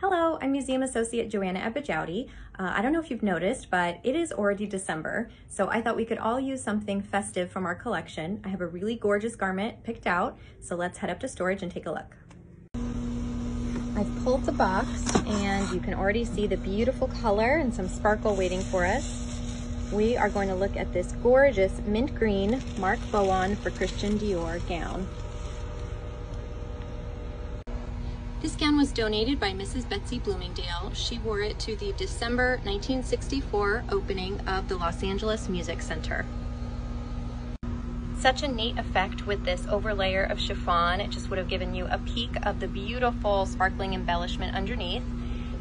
Hello, I'm Museum Associate Joanna Abijaoude. I don't know if you've noticed, but it is already December, so I thought we could all use something festive from our collection. I have a really gorgeous garment picked out, so let's head up to storage and take a look. I've pulled the box and you can already see the beautiful color and some sparkle waiting for us. We are going to look at this gorgeous mint green Marc Bohan for Christian Dior gown. This gown was donated by Mrs. Betsy Bloomingdale. She wore it to the December 1964 opening of the Los Angeles Music Center. Such a neat effect with this overlayer of chiffon. It just would have given you a peek of the beautiful sparkling embellishment underneath.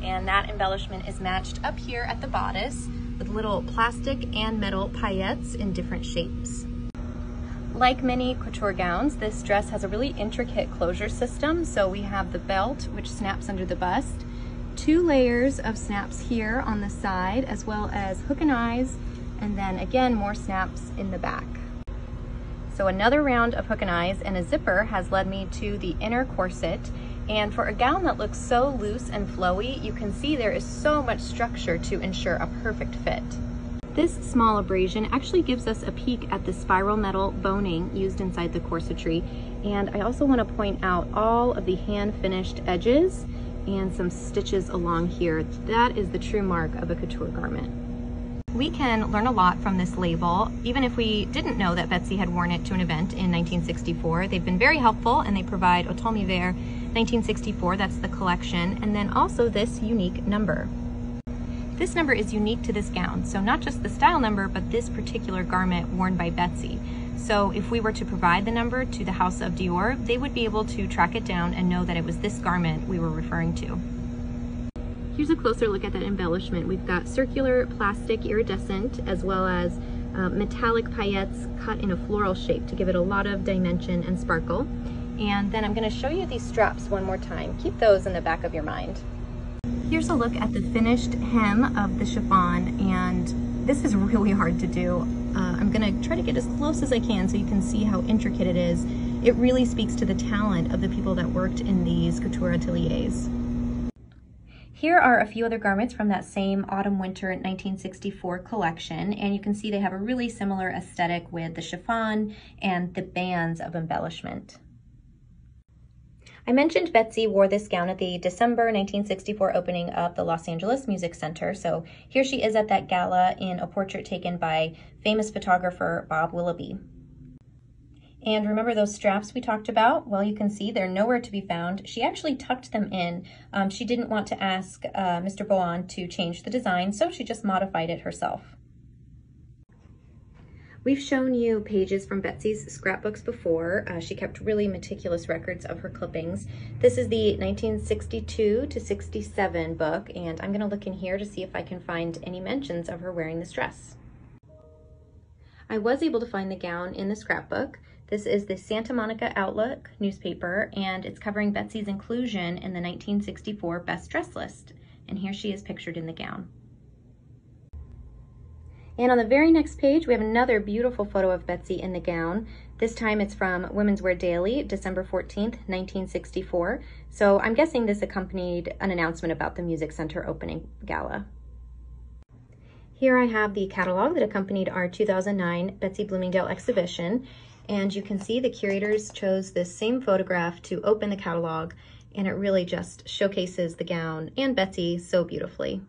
And that embellishment is matched up here at the bodice with little plastic and metal paillettes in different shapes. Like many couture gowns, this dress has a really intricate closure system. So we have the belt, which snaps under the bust, 2 layers of snaps here on the side, as well as hook and eyes, and then again, more snaps in the back. So another round of hook and eyes and a zipper has led me to the inner corset. And for a gown that looks so loose and flowy, you can see there is so much structure to ensure a perfect fit. This small abrasion actually gives us a peek at the spiral metal boning used inside the corsetry. And I also want to point out all of the hand-finished edges and some stitches along here. That is the true mark of a couture garment. We can learn a lot from this label, even if we didn't know that Betsy had worn it to an event in 1964. They've been very helpful and they provide Automne Hiver 1964, that's the collection, and then also this unique number. This number is unique to this gown, so not just the style number, but this particular garment worn by Betsy. So if we were to provide the number to the House of Dior, they would be able to track it down and know that it was this garment we were referring to. Here's a closer look at that embellishment. We've got circular plastic iridescent as well as metallic paillettes cut in a floral shape to give it a lot of dimension and sparkle. And then I'm going to show you these straps one more time. Keep those in the back of your mind. Here's a look at the finished hem of the chiffon, and this is really hard to do. I'm going to try to get as close as I can so you can see how intricate it is. It really speaks to the talent of the people that worked in these couture ateliers. Here are a few other garments from that same autumn-winter 1964 collection, and you can see they have a really similar aesthetic with the chiffon and the bands of embellishment. I mentioned Betsy wore this gown at the December 1964 opening of the Los Angeles Music Center, so here she is at that gala in a portrait taken by famous photographer Bob Willoughby. And remember those straps we talked about? Well, you can see they're nowhere to be found. She actually tucked them in. She didn't want to ask Mr. Bohan to change the design, so she just modified it herself. We've shown you pages from Betsy's scrapbooks before. She kept really meticulous records of her clippings. This is the 1962 to 67 book, and I'm gonna look in here to see if I can find any mentions of her wearing this dress. I was able to find the gown in the scrapbook. This is the Santa Monica Outlook newspaper, and it's covering Betsy's inclusion in the 1964 Best Dress list. And here she is pictured in the gown. And on the very next page, we have another beautiful photo of Betsy in the gown. This time it's from Women's Wear Daily, December 14th, 1964. So I'm guessing this accompanied an announcement about the Music Center opening gala. Here I have the catalog that accompanied our 2009 Betsy Bloomingdale exhibition. And you can see the curators chose this same photograph to open the catalog, and it really just showcases the gown and Betsy so beautifully.